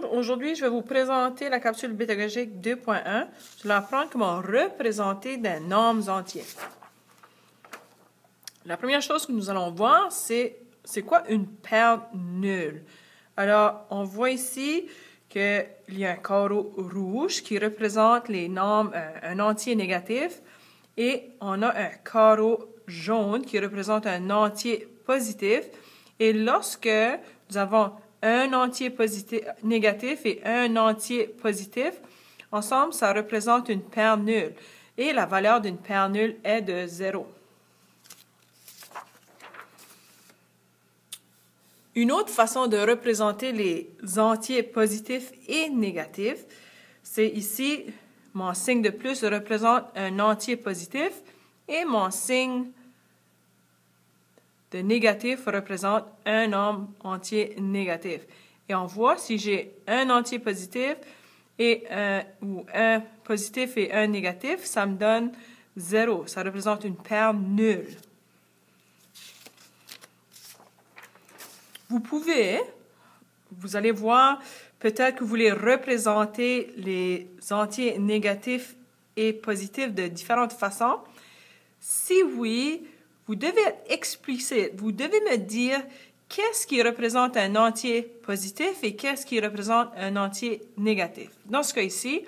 Bonjour, aujourd'hui je vais vous présenter la capsule pédagogique 2.1. Je vais apprendre comment représenter des nombres entiers. La première chose que nous allons voir, c'est quoi une paire nulle. Alors, on voit ici qu'il y a un carreau rouge qui représente les nombres, un entier négatif, et on a un carreau jaune qui représente un entier positif. Et lorsque nous avons un entier positif, négatif et un entier positif, ensemble, ça représente une paire nulle. Et la valeur d'une paire nulle est de 0. Une autre façon de représenter les entiers positifs et négatifs, c'est ici, mon signe de plus représente un entier positif et mon signe de négatif représente un nombre entier négatif. Et on voit si j'ai un entier positif ou un positif et un négatif, ça me donne 0. Ça représente une paire nulle. Vous allez voir, peut-être que vous voulez représenter les entiers négatifs et positifs de différentes façons. Si oui, vous devez être explicite. Vous devez me dire qu'est-ce qui représente un entier positif et qu'est-ce qui représente un entier négatif. Dans ce cas ici,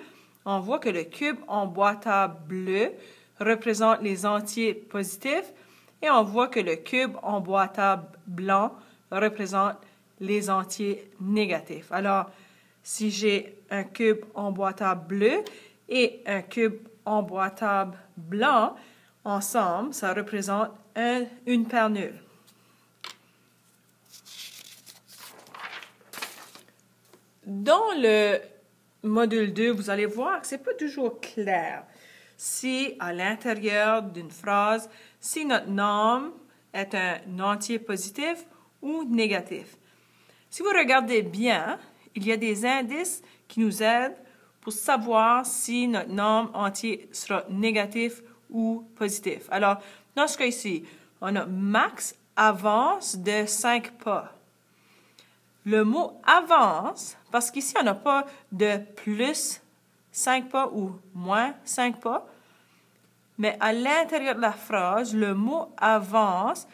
on voit que le cube emboîtable bleu représente les entiers positifs et on voit que le cube emboîtable blanc représente les entiers négatifs. Alors, si j'ai un cube emboîtable bleu et un cube emboîtable blanc, ensemble, ça représente une paire nulle. Dans le module 2, vous allez voir que ce n'est pas toujours clair si à l'intérieur d'une phrase, si notre nombre est un entier positif ou négatif. Si vous regardez bien, il y a des indices qui nous aident pour savoir si notre nombre entier sera négatif ou positif. Alors, dans ce cas ici, on a Max avance de 5 pas. Le mot avance, parce qu'ici, on n'a pas de plus 5 pas ou moins 5 pas, mais à l'intérieur de la phrase, le mot avance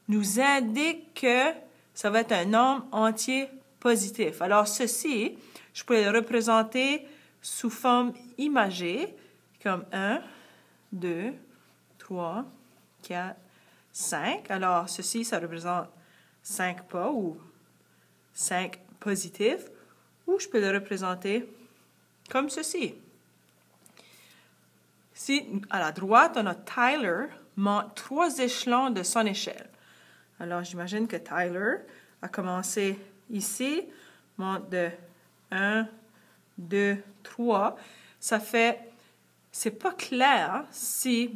nous indique que ça va être un nombre entier positif. Alors, ceci, je peux le représenter sous forme imagée, comme 1, 2, 3, 4, 5. Alors, ceci, ça représente 5 pas ou 5 positifs. Ou je peux le représenter comme ceci. Ici, à la droite, on a Tyler monte 3 échelons de son échelle. Alors, j'imagine que Tyler a commencé ici, monte de 1, 2, 3. Ça fait, c'est pas clair si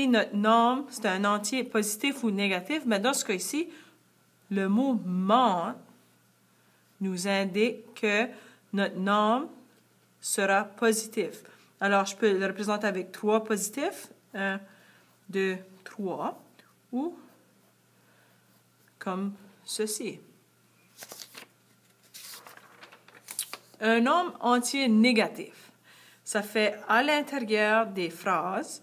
notre nombre, c'est un entier positif ou négatif, mais dans ce cas ici, le mot monte nous indique que notre nombre sera positif. Alors, je peux le représenter avec 3 positifs, 1, 2, 3, ou comme ceci. Un nombre entier négatif, ça fait à l'intérieur des phrases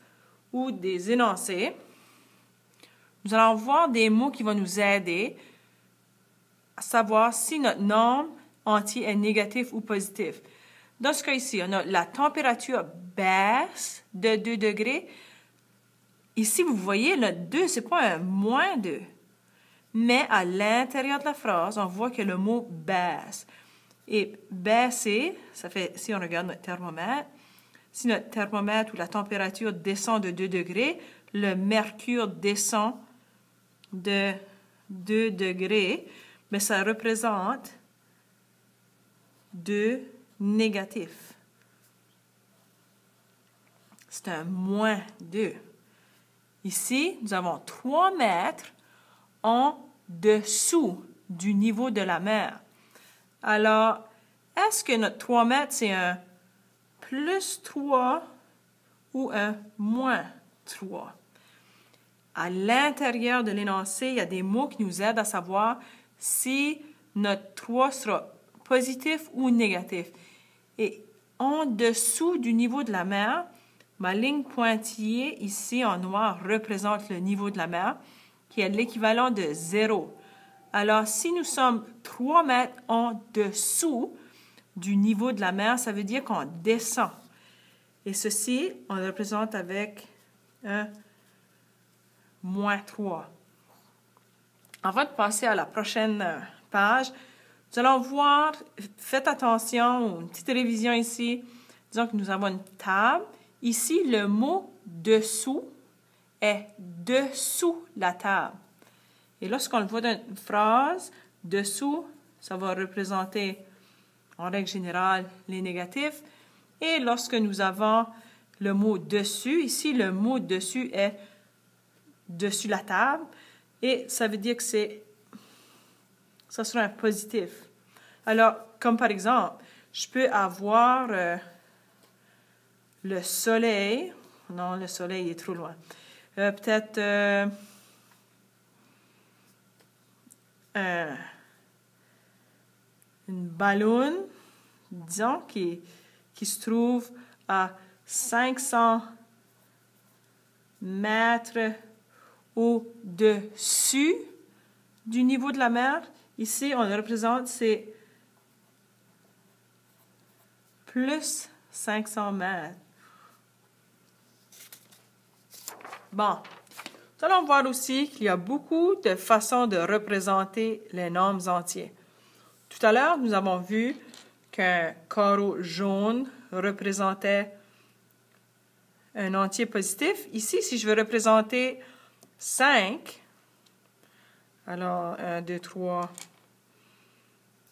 ou des énoncés, nous allons voir des mots qui vont nous aider à savoir si notre nombre entier est négatif ou positif. Dans ce cas ici, on a la température baisse de 2 degrés. Ici, vous voyez, le 2, ce n'est pas un moins 2. Mais à l'intérieur de la phrase, on voit que le mot baisse. Et baisser, ça fait, si on regarde notre thermomètre, si notre thermomètre ou la température descend de 2 degrés, le mercure descend de 2 degrés, mais ça représente 2 négatifs. C'est un moins 2. Ici, nous avons 3 mètres en dessous du niveau de la mer. Alors, est-ce que notre 3 mètres, c'est un plus 3 ou un moins 3? À l'intérieur de l'énoncé, il y a des mots qui nous aident à savoir si notre 3 sera positif ou négatif. Et en dessous du niveau de la mer, ma ligne pointillée ici en noir représente le niveau de la mer, qui est l'équivalent de 0. Alors, si nous sommes 3 mètres en dessous du niveau de la mer, ça veut dire qu'on descend. Et ceci, on le représente avec un moins 3. Avant de passer à la prochaine page, nous allons voir, faites attention, une petite révision ici. Disons que nous avons une table. Ici, le mot « dessous » est « dessous la table ». Et lorsqu'on le voit dans une phrase, « dessous », ça va représenter, en règle générale, les négatifs. Et lorsque nous avons le mot « dessus », ici, le mot « dessus » est « dessus la table ». Et ça veut dire que ça sera un positif. Alors, comme par exemple, je peux avoir le soleil. Non, le soleil est trop loin. Peut-être une ballon, disons, qui se trouve à 500 mètres au-dessus du niveau de la mer. Ici, on le représente, c'est plus 500 mètres. Bon, nous allons voir aussi qu'il y a beaucoup de façons de représenter les nombres entiers. Tout à l'heure, nous avons vu qu'un carreau jaune représentait un entier positif. Ici, si je veux représenter 5, alors 1, 2, 3,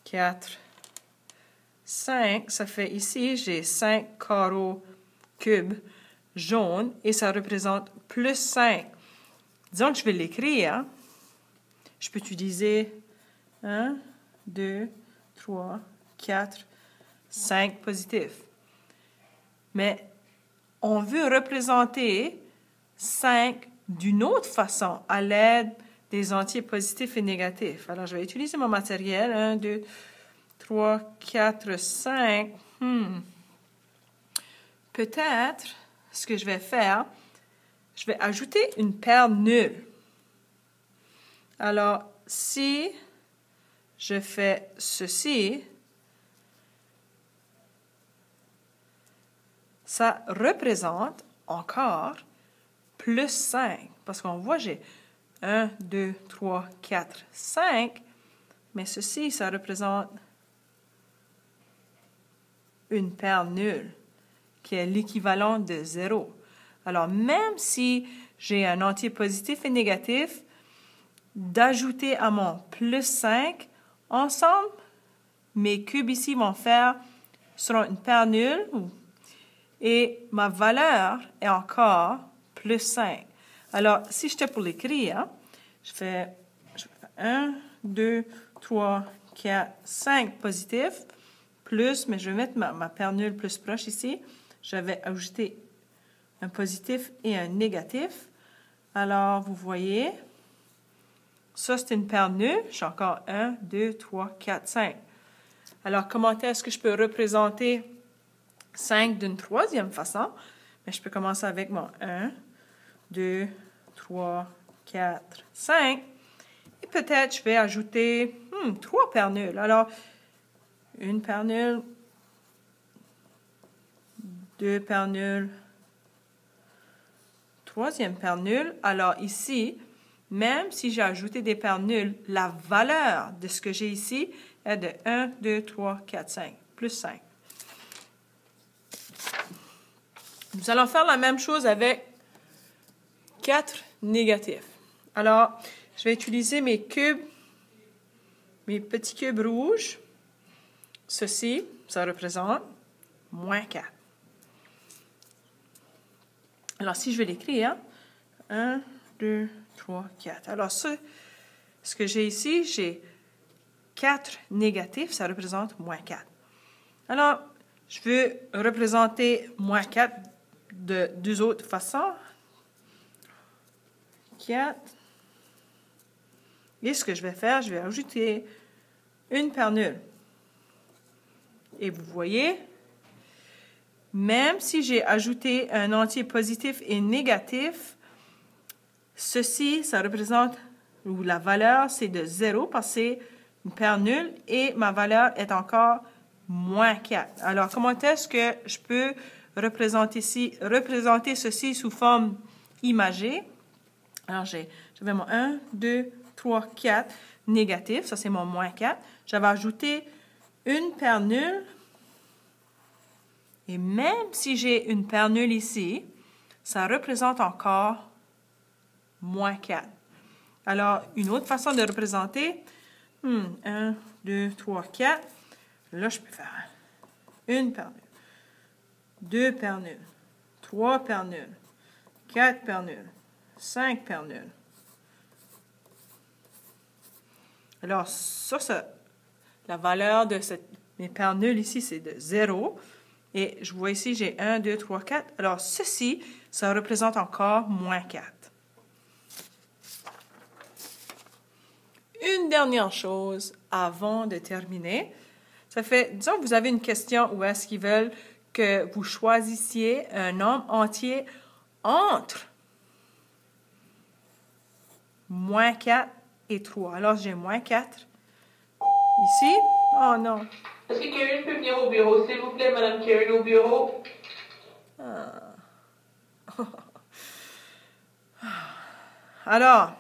4, 5, ça fait ici, j'ai 5 carreaux cubes jaunes et ça représente plus 5. Disons que je vais l'écrire. Je peux utiliser 1, 2, 3, 4, 5 positifs. Mais on veut représenter 5 d'une autre façon à l'aide des entiers positifs et négatifs. Alors, je vais utiliser mon matériel. 1, 2, 3, 4, 5. Peut-être, ce que je vais faire, je vais ajouter une paire nulle. Alors, si je fais ceci, ça représente encore plus 5. Parce qu'on voit, j'ai 1, 2, 3, 4, 5. Mais ceci, ça représente une paire nulle, qui est l'équivalent de 0. Alors, même si j'ai un entier positif et négatif, d'ajouter à mon plus 5, ensemble, mes cubes ici seront une paire nulle, et ma valeur est encore plus 5. Alors, si j'étais pour l'écrire, je fais 1, 2, 3, 4, 5 positifs, plus, mais je vais mettre ma paire nulle plus proche ici. Je vais ajouter un positif et un négatif. Alors, vous voyez, ça, c'est une paire nulle. J'ai encore 1, 2, 3, 4, 5. Alors, comment est-ce que je peux représenter 5 d'une troisième façon? Mais je peux commencer avec mon 1, 2, 3, 4, 5. Et peut-être je vais ajouter 3 paires nulles. Alors, une paire nulle, 2 paires nulles, troisième paire nulle. Alors ici, même si j'ai ajouté des paires nulles, la valeur de ce que j'ai ici est de 1, 2, 3, 4, 5, plus 5. Nous allons faire la même chose avec 4 négatifs. Alors, je vais utiliser mes cubes, mes petits cubes rouges. Ceci, ça représente moins 4. Alors, si je vais l'écrire, 1, 2, 3, 4. Alors, ce que j'ai ici, j'ai 4 négatifs, ça représente moins 4. Alors, je veux représenter moins 4 de deux autres façons. 4. Et ce que je vais faire, je vais ajouter une paire nulle. Et vous voyez, même si j'ai ajouté un entier positif et négatif, ceci, ça représente, ou la valeur, c'est de 0 parce que c'est une paire nulle et ma valeur est encore moins 4. Alors, comment est-ce que je peux représenter ceci sous forme imagée? Alors, j'avais mon 1, 2, 3, 4 négatif. Ça, c'est mon moins 4. J'avais ajouté une paire nulle. Et même si j'ai une paire nulle ici, ça représente encore moins 4. Alors, une autre façon de représenter, 1, 2, 3, 4. Là, je peux faire une paire nulle, 2 paires nulles, 3 paires nulles, 4 paires nulles, 5 paires nulles. Alors, la valeur de mes paires nulles ici, c'est de 0. Et je vois ici, j'ai 1, 2, 3, 4. Alors, ceci, ça représente encore moins 4. Une dernière chose avant de terminer. Ça fait, disons que vous avez une question où est-ce qu'ils veulent que vous choisissiez un nombre entier entre moins 4 et 3. Alors, j'ai moins 4 ici. Oh non. Est-ce que Karen peut venir au bureau? S'il vous plaît, Madame Karen, au bureau. Alors,